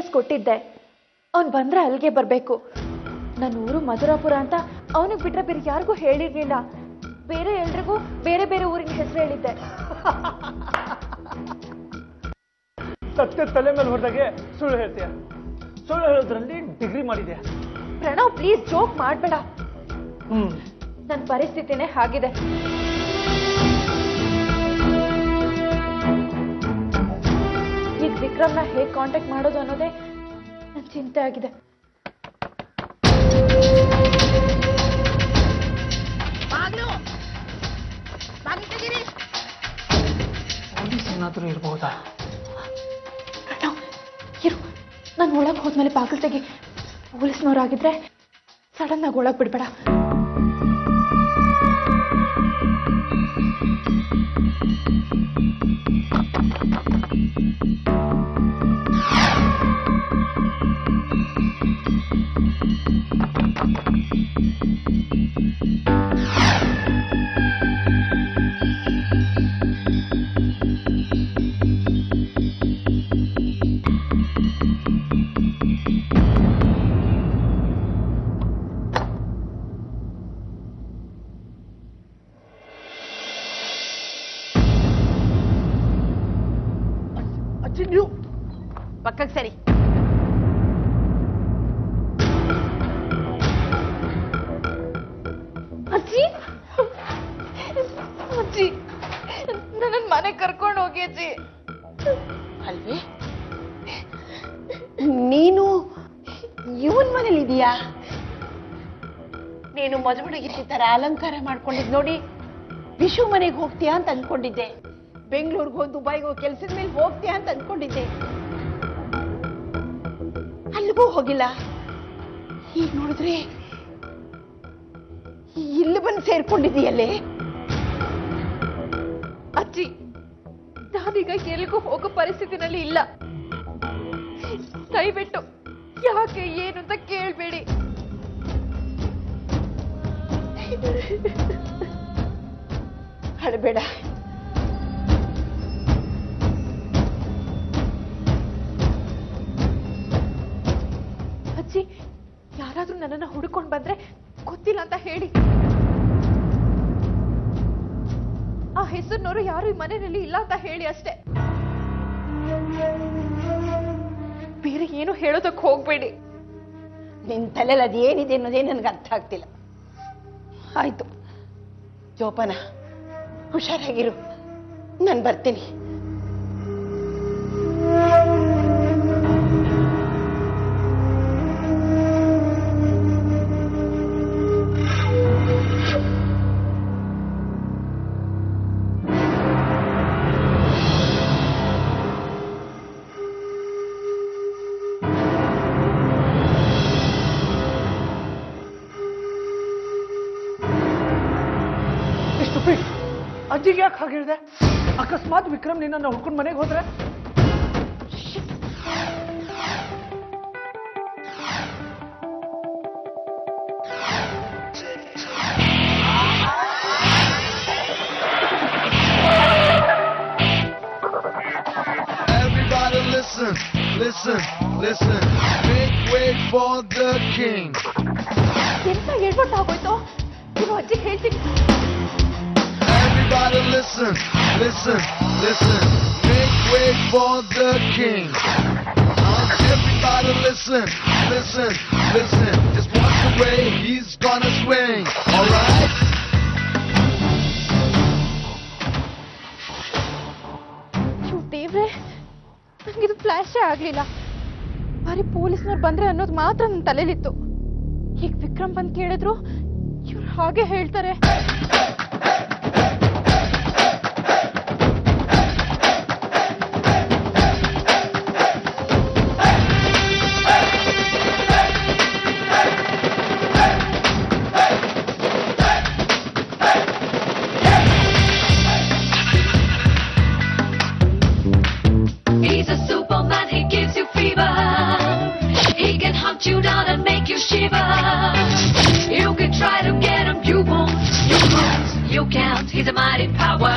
Address ಕೊಟ್ಟಿದ್ದೆ. ಅವ್ನು ಬಂದ್ರೆ ಅಲ್ಲಿಗೆ ಬರಬೇಕು. ನನ್ನ ಊರು ಮಧುರಾಪುರ ಅಂತ ಅವನಿಗೆ ಬಿಟ್ರೆ ಬೇರೆ ಯಾರಿಗೂ ಹೇಳಿರ್ಲಿಲ್ಲ. ಬೇರೆ ಎಲ್ರಿಗೂ ಬೇರೆ ಬೇರೆ ಊರಿನ ಹೆಸರು ಹೇಳಿದ್ದೆ. ಸತ್ಯ ತಲೆ ಮೇಲೆ ಹೊಡೆದಾಗೆ ಸುಳ್ಳು ಹೇಳ್ತೀಯ. ಸುಳ್ಳು ಹೇಳೋದ್ರಲ್ಲಿ ಡಿಗ್ರಿ ಮಾಡಿದ್ಯಾ. ಪ್ರಣವ್ ಪ್ಲೀಸ್ ಜೋಕ್ ಮಾಡಬೇಡ. ನನ್ನ ಪರಿಸ್ಥಿತಿನೇ ಹಾಗಿದೆ. ಈಗ ವಿಕ್ರಮ್ನ ಹೇಗೆ ಕಾಂಟ್ಯಾಕ್ಟ್ ಮಾಡೋದು ಅನ್ನೋದೇ ನನ್ನ ಚಿಂತೆ ಆಗಿದೆ. ಪೊಲೀಸ್ ಏನಾದರೂ ಇರಬಹುದಾ? ಇರು, ನಾನು ಒಳಗೆ ಹೋದ್ಮೇಲೆ ಬಾಗಿಲು ತೆಗಿ. ಪೊಲೀಸ್ನವರಾಗಿದ್ರೆ ಸಡನ್ ಆಗಿ ಒಳಗೆ ಬಿಡ್ಬೇಡ. ಪಕ್ಕಕ್ಕೆ ಸರಿ. ಅಜ್ಜಿ, ಅಜ್ಜಿ ನನ್ನ ಮನೆಗೆ ಕರ್ಕೊಂಡು ಹೋಗಿ ಅಜ್ಜಿ. ಅಲ್ವೇ, ನೀನು ಇವನ್ ಮನೇಲಿ ಇದೀಯಾ? ನೀನು ಮದುವೆಗೆ ಈ ತರ ಅಲಂಕಾರ ಮಾಡ್ಕೊಂಡಿದ್ ನೋಡಿ ವಿಶು ಮನೆಗೆ ಹೋಗ್ತೀಯಾ ಅಂತ ಅಂದ್ಕೊಂಡಿದ್ದೆ. ಬೆಂಗಳೂರಿಗೆ ಹೋಗಿ ದುಬೈಗೆ ಹೋಗಿ ಕೆಲ್ಸದ ಮೇಲೆ ಹೋಗ್ತೀಯಾ ಅಂತ ಅಂದ್ಕೊಂಡಿದ್ದೆ. ಅಲ್ಲಿಗೂ ಹೋಗಿಲ್ಲ. ಈಗ ನೋಡಿದ್ರೆ ಇಲ್ಲಿ ಬಂದು ಸೇರ್ಕೊಂಡಿದೀಯಲ್ಲೇ. ಅಜ್ಜಿ, ನಾನೀಗ ಎಲ್ಗೂ ಹೋಗೋ ಪರಿಸ್ಥಿತಿನಲ್ಲಿ ಇಲ್ಲ. ದಯವಿಟ್ಟು ಯಾಕೆ ಏನು ಅಂತ ಕೇಳಬೇಡಿ. ಅಳಬೇಡ. ಅಜ್ಜಿ, ಯಾರಾದ್ರೂ ನನ್ನನ್ನು ಹುಡುಕೊಂಡು ಬಂದ್ರೆ ಗೊತ್ತಿಲ್ಲ ಅಂತ ಹೇಳಿ. ಆ ಹೆಸರಿನವರು ಯಾರು ಈ ಮನೆಯಲ್ಲಿ ಇಲ್ಲ ಅಂತ ಹೇಳಿ ಅಷ್ಟೇ. ಬೇರೆ ಏನು ಹೇಳೋದಕ್ಕೆ ಹೋಗ್ಬೇಡಿ. ನಿನ್ ತಲೆಯಲ್ಲಿ ಅದೇನಿದೆ ಅನ್ನೋದೇ ನನ್ಗೆ ಅರ್ಥ ಆಗ್ತಿಲ್ಲ. ಆಯ್ತು ಜೋಪಾನ, ಹುಷಾರಾಗಿರು. ನಾನು ಬರ್ತೀನಿ. ಅಜ್ಜಿಗೆ ಯಾಕೆ ಹಾಗೆ ಹೇಳಿದೆ? ಅಕಸ್ಮಾತ್ ವಿಕ್ರಮ್ ನಿನ್ನ ಹುಡ್ಕೊಂಡು ಮನೆಗೆ ಹೋದ್ರೆ? Everybody listen, listen, listen. Make way for the king. ಎಂತ ಹೇಳ್ಬಿಟ್ಟು ಆಗೋಯ್ತು? ನೀವು ಅಜ್ಜಿ ಹೇಳ್ತೀನಿ. Everybody listen, listen, listen. Make way for the king. Everybody listen, listen, listen. Just watch the way he's gonna swing. All right? ದೇವ್ರೆ, ನಂಗಿದು ಫ್ಲಾಶೇ ಆಗ್ಲಿಲ್ಲ. ಬರೀ ಪೊಲೀಸ್ನವ್ರು ಬಂದ್ರೆ ಅನ್ನೋದು ಮಾತ್ರ ನನ್ನ ತಲೆಲಿತ್ತು. ಈಗ ವಿಕ್ರಮ್ ಬಂದು ಕೇಳಿದ್ರು ಇವ್ರು ಹಾಗೆ ಹೇಳ್ತಾರೆ. You down and make you shiver. You can try to get him, you won't, you can't. He's a mighty power.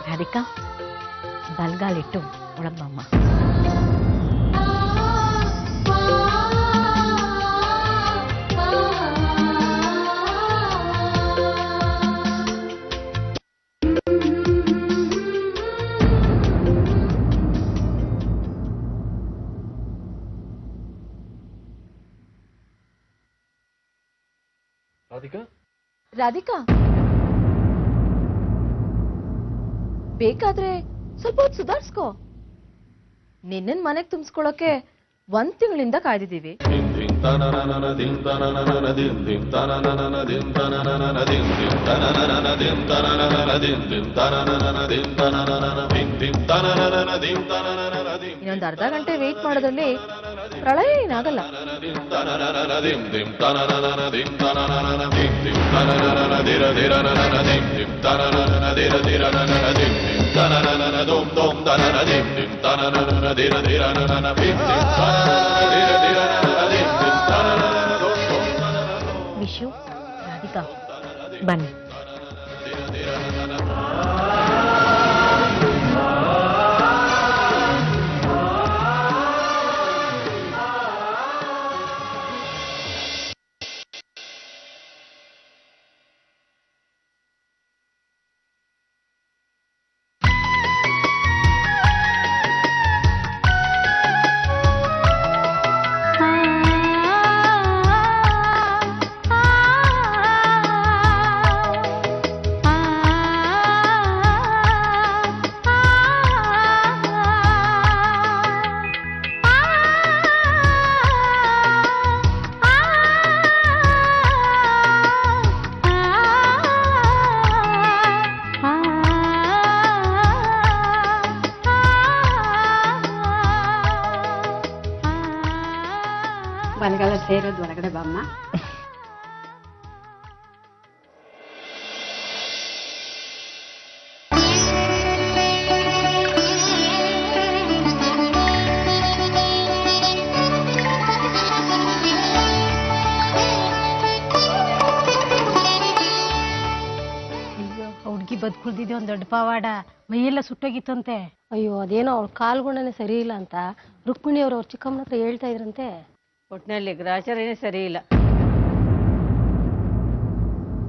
Radhika ಬಲ್ಗಾಲಿಟ್ಟು ಒಳಗಮ್ಮ. Radhika ಬೇಕಾದ್ರೆ ಸ್ವಲ್ಪ ಹೊತ್ತು ಸುಧಾರಿಸ್ಕೋ. ನಿನ್ನನ್ ಮನೆಗ್ ತುಂಬಿಸ್ಕೊಳಕ್ಕೆ 1 ತಿಂಗಳಿಂದ ಕಾಯ್ದಿದ್ದೀವಿ. ಇನ್ನೊಂದು ಅರ್ಧ ಗಂಟೆ ವೇಟ್ ಮಾಡೋದ್ರಲ್ಲಿ ಪ್ರಳಯ ಏನಾಗಲ್ಲ. ವಿಶು, ರಾಧಿಕಾ ಬನ್ನಿ. ಬಲಗಾಲ ಸೇರೋದು ಒಳಗಡೆ ಬಾಮ್ಮ. ಹುಡುಗಿ ಬದುಕುಳಿದಿದೆ ಒಂದ್ ದೊಡ್ಡ ಪವಾಡ. ಮೈಯೆಲ್ಲ ಸುಟ್ಟೋಗಿತ್ತಂತೆ. ಅಯ್ಯೋ ಅದೇನೋ ಅವಳ ಕಾಲ್ಗುಣನೇ ಸರಿ ಇಲ್ಲ ಅಂತ ರುಕ್ಮಿಣಿ ಅವ್ರ ಚಿಕ್ಕಮ್ಮನ ಹತ್ರ ಹೇಳ್ತಾ ಇದ್ರಂತೆ. ಒಟ್ಟಿನಲ್ಲಿ ಗ್ರಾಚಾರನೇ ಸರಿ ಇಲ್ಲ.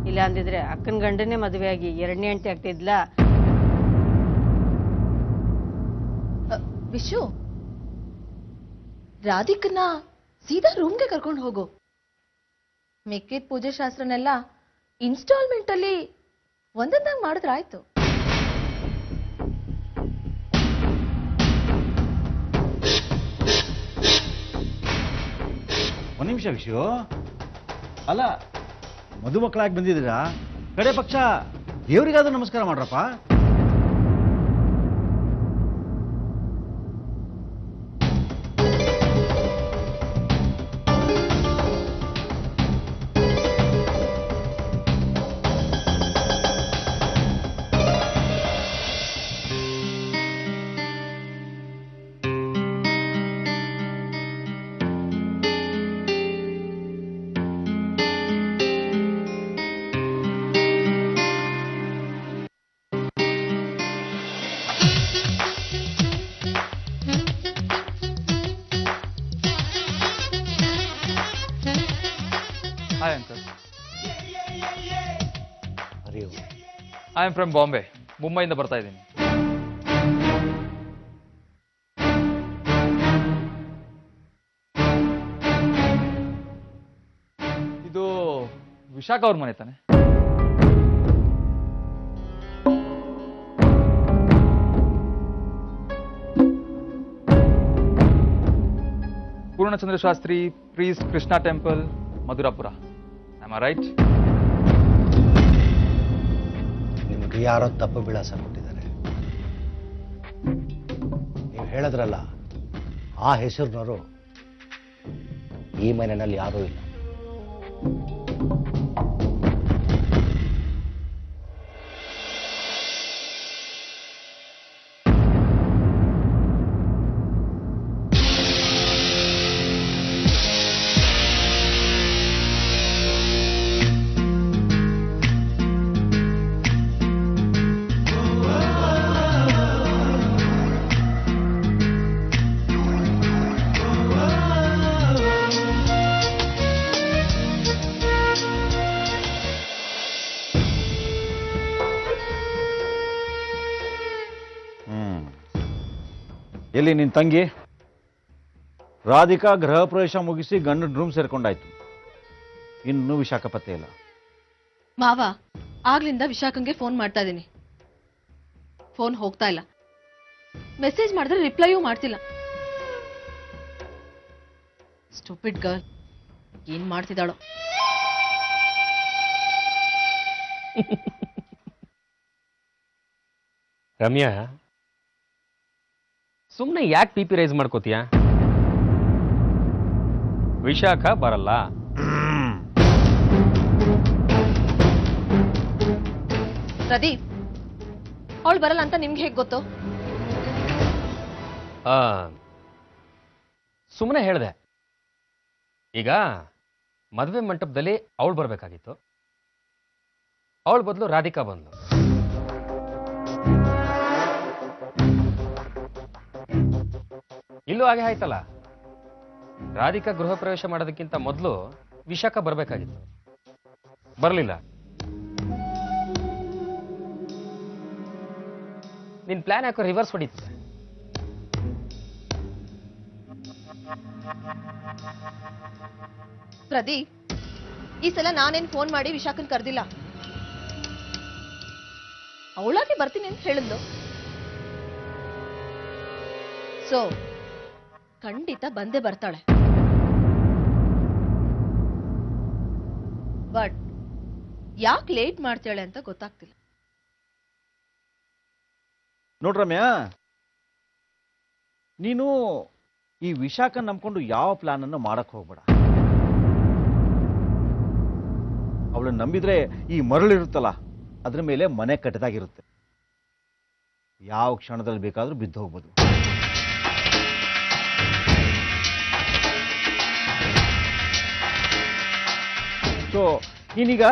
ಇಲ್ಲ ಅಂದಿದ್ರೆ ಅಕ್ಕನ ಗಂಡನೇ ಮದುವೆ ಆಗಿ 2ನೇ ಹೆಂಡತಿ ಆಗ್ತಿದ್ಲ. ವಿಶು, ರಾಧಿಕನ್ನ ಸೀದಾ ರೂಮ್ಗೆ ಕರ್ಕೊಂಡು ಹೋಗು. ಮಿಕ್ಕಿದ ಪೂಜೆ ಶಾಸ್ತ್ರನೆಲ್ಲ ಇನ್ಸ್ಟಾಲ್ಮೆಂಟ್ ಅಲ್ಲಿ ಒಂದೊಂದಾಗಿ ಮಾಡಿದ್ರಾಯ್ತು. ಒಂದು ನಿಮಿಷ ವಿಷಯ ಅಲ್ಲ, ಮದುಮಕ್ಕಳಾಗಿ ಬಂದಿದ್ದೀರಾ, ಕಡೆ ಪಕ್ಷ ದೇವರಿಗಾದ್ರೂ ನಮಸ್ಕಾರ ಮಾಡ್ರಪ್ಪ. Hi, Uncle. Are you? I am from Bombay. ಮುಂಬೈಯಿಂದ ಬರ್ತಾ ಇದ್ದೀನಿ. ಇದು ವಿಶಾಖ ಅವ್ರ ಮನೆ ತಾನೆ? Purnachandra Shastri, priest, Krishna temple, Madhurapura. Am I right? ನಿಮಗೆ ಯಾರೋ ತಪ್ಪು ವಿಳಾಸ ಕೊಟ್ಟಿದ್ದಾರೆ. ಹೇಳಿದ್ರಲ್ಲ, ಆ ಹೆಸರಿನವರು ಈ ಮನೆಯಲ್ಲಿ ಯಾರೂ ಇಲ್ಲ. ಎಲ್ಲಿ ನಿನ್ ತಂಗಿ? ರಾಧಿಕಾ ಗೃಹ ಪ್ರವೇಶ ಮುಗಿಸಿ ಗಂಡನ ರೂಮ್ ಸೇರ್ಕೊಂಡಾಯ್ತು. ಇನ್ನೂ ವಿಶಾಖ ಪತ್ತೆ ಇಲ್ಲ. ಮಾವ, ಆಗ್ಲಿಂದ ವಿಶಾಖಂಗೆ ಫೋನ್ ಮಾಡ್ತಾ ಇದ್ದೀನಿ. ಫೋನ್ ಹೋಗ್ತಾ ಇಲ್ಲ. ಮೆಸೇಜ್ ಮಾಡಿದ್ರೆ ರಿಪ್ಲೈಯೂ ಮಾಡ್ತಿಲ್ಲ. ಸ್ಟೂಪಿಡ್ ಗರ್ಲ್, ಏನ್ ಮಾಡ್ತಿದ್ದಾಳೋ. ರಮ್ಯಾ, ಸುಮ್ಮನೆ ಯಾಕೆ ಪಿಪಿ ರೈಸ್ ಮಾಡ್ಕೋತೀಯ? ವಿಶಾಖ ಬರಲ್ಲ. ಪ್ರದೀಪ್, ಅವಳು ಬರಲ್ಲ ಅಂತ ನಿಮ್ಗೆ ಹೇಗೆ ಗೊತ್ತು? ಸುಮ್ಮನೆ ಹೇಳ್ದೆ. ಈಗ ಮದುವೆ ಮಂಟಪದಲ್ಲಿ ಅವಳು ಬರಬೇಕಾಗಿತ್ತು, ಅವಳ ಬದಲು ರಾಧಿಕಾ ಬಂದ್ಲು. ಇಲ್ಲೂ ಹಾಗೆ ಆಯ್ತಲ್ಲ. ರಾಧಿಕಾ ಗೃಹ ಪ್ರವೇಶ ಮಾಡೋದಕ್ಕಿಂತ ಮೊದಲು ವಿಶಾಖ ಬರಬೇಕಾಗಿತ್ತು, ಬರಲಿಲ್ಲ. ನಿನ್ ಪ್ಲಾನ್ ಯಾಕೋ ರಿವರ್ಸ್ ಹೊಡೀತದೆ. ಪ್ರದೀಪ್, ಈ ಸಲ ನಾನೇನ್ ಫೋನ್ ಮಾಡಿ ವಿಶಾಖನ್ ಕರೆದಿಲ್ಲ. ಅವಳಾಗಿ ಬರ್ತೀನಿ ಅಂತ ಹೇಳಿದ್ಲು. ಸೊ ಖಂಡಿತ ಬಂದೇ ಬರ್ತಾಳೆ. ಬಟ್ ಯಾಕೆ ಲೇಟ್ ಮಾಡ್ತಾಳೆ ಅಂತ ಗೊತ್ತಾಗ್ತಿಲ್ಲ. ನೋಡ್ರಮ್ಯಾ, ನೀನು ಈ ವಿಶಾಖ ನಂಬ್ಕೊಂಡು ಯಾವ ಪ್ಲಾನ್ ಅನ್ನು ಮಾಡಕ್ ಹೋಗ್ಬೇಡ. ಅವಳನ್ನ ನಂಬಿದ್ರೆ ಈ ಮರಳಿರುತ್ತಲ್ಲ, ಅದ್ರ ಮೇಲೆ ಮನೆ ಕಟ್ಟದಾಗಿರುತ್ತೆ. ಯಾವ ಕ್ಷಣದಲ್ಲಿ ಬೇಕಾದ್ರೂ ಬಿದ್ದು ಹೋಗ್ಬೋದು. ಸೊ ನೀನೀಗ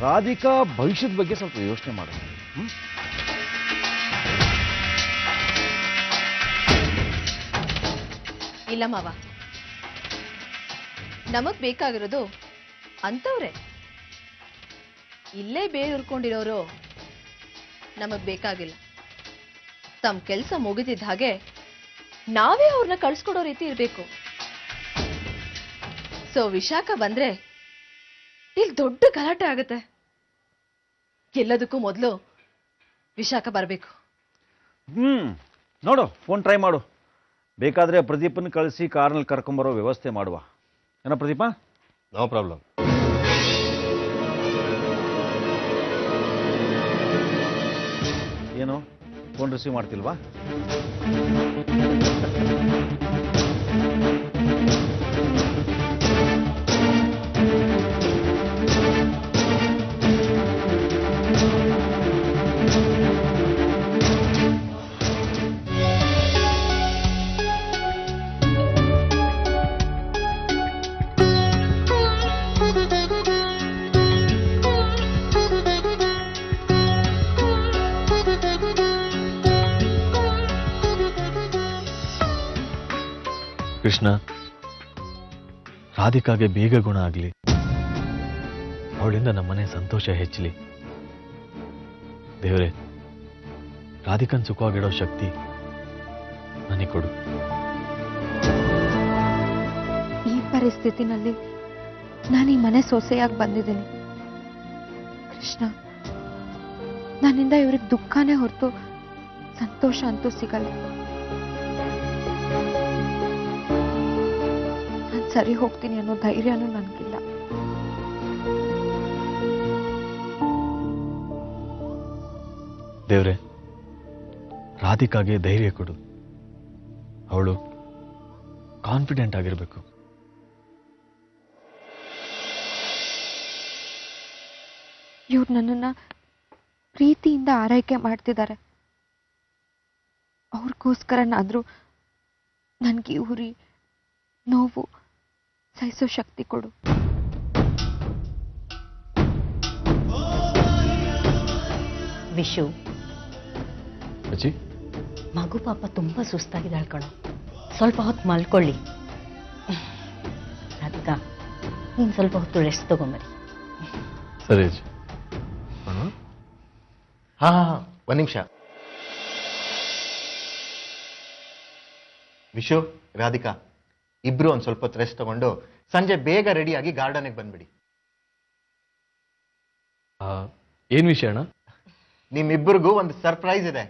ರಾಧಿಕಾ ಭವಿಷ್ಯದ ಬಗ್ಗೆ ಸ್ವಲ್ಪ ಯೋಚನೆ ಮಾಡು. ಇಲ್ಲ ಮಾವ, ನಮಗ್ ಬೇಕಾಗಿರೋದು ಅಂತವ್ರೆ. ಇಲ್ಲೇ ಬೇರುರ್ಕೊಂಡಿರೋರು ನಮಗ್ ಬೇಕಾಗಿಲ್ಲ. ತಮ್ಮ ಕೆಲಸ ಮುಗಿದಿದ್ದ ಹಾಗೆ ನಾವೇ ಅವ್ರನ್ನ ಕಳ್ಸ್ಕೊಡೋ ರೀತಿ ಇರ್ಬೇಕು. ಸೊ ವಿಶಾಖ ಬಂದ್ರೆ ಇಲ್ಲಿ ದೊಡ್ಡ ಗಲಾಟೆ ಆಗುತ್ತೆ. ಎಲ್ಲದಕ್ಕೂ ಮೊದಲು ವಿಶಾಖ ಬರಬೇಕು. ನೋಡು, ಫೋನ್ ಟ್ರೈ ಮಾಡು. ಬೇಕಾದ್ರೆ ಪ್ರದೀಪನ್ ಕಳಿಸಿ ಕಾರ್ನಲ್ಲಿ ಕರ್ಕೊಂಬರೋ ವ್ಯವಸ್ಥೆ ಮಾಡುವ. ಏನೋ ಪ್ರದೀಪ? No problem. ಏನು ಫೋನ್ ರಿಸೀವ್ ಮಾಡ್ತಿಲ್ವಾ? ಕೃಷ್ಣ, ರಾಧಿಕಾಗೆ ಬೇಗ ಗುಣ ಆಗಲಿ, ಅವಳಿಂದ ನಮ್ಮನೆ ಸಂತೋಷ ಹೆಚ್ಚಲಿ. ದೇವರೇ, ರಾಧಿಕನ್ ಸುಖವಾಗಿಡೋ ಶಕ್ತಿ ನನಗೆ ಕೊಡು. ಈ ಪರಿಸ್ಥಿತಿನಲ್ಲಿ ನಾನು ಈ ಮನೆ ಸೊಸೆಯಾಗಿ ಬಂದಿದ್ದೀನಿ ಕೃಷ್ಣ. ನನ್ನಿಂದ ಇವ್ರಿಗೆ ದುಃಖನೇ ಹೊರತು ಸಂತೋಷ ಅಂತೂ ಸಿಗಲ್ಲ. ನಾನು ಸರಿ ಹೋಗ್ತೀನಿ ಅನ್ನೋ ಧೈರ್ಯನೂ ನನಗಿಲ್ಲ. ದೇವ್ರೆ, ರಾಧಿಕಾಗೆ ಧೈರ್ಯ ಕೊಡು. ಅವಳು ಕಾನ್ಫಿಡೆಂಟ್ ಆಗಿರಬೇಕು. ಇವ್ರು ನನ್ನನ್ನು ಪ್ರೀತಿಯಿಂದ ಆರೈಕೆ ಮಾಡ್ತಿದ್ದಾರೆ. ಅವ್ರಿಗೋಸ್ಕರನಾದರೂ ನನಗೆ ಉರಿ ನೋವು ಸಹಿಸೋ ಶಕ್ತಿ ಕೊಡು. ವಿಶು, ಅಜ್ಜಿ, ಮಗು ಪಾಪ ತುಂಬ ಸುಸ್ತಾಗಿದ್ದಾಳೆ ಕಣೋ, ಸ್ವಲ್ಪ ಹೊತ್ತು ಮಲ್ಕೊಳ್ಳಿ. ರಾಧಿಕಾ, ನೀನು ಸ್ವಲ್ಪ ಹೊತ್ತು ರೆಸ್ಟ್ ತಗೊಂಬರಿ. ಸರಿ ಅಜ್ಜಿ. ಹಾಂ ಒಂದು ನಿಮಿಷ. ವಿಶು, ರಾಧಿಕಾ ಇಬ್ರು ಒಂದು ಸ್ವಲ್ಪ ಹೊತ್ತು ರೆಸ್ಟ್ ತಗೊಂಡು ಸಂಜೆ ಬೇಗ ರೆಡಿಯಾಗಿ ಗಾರ್ಡನ್ಗೆ ಬಂದ್ಬಿಡಿ. ಏನು ವಿಷಯ ಅಣ್ಣ? ನಿಮ್ಮಿಬ್ಬರಿಗೂ ಒಂದು ಸರ್ಪ್ರೈಸ್ ಇದೆ.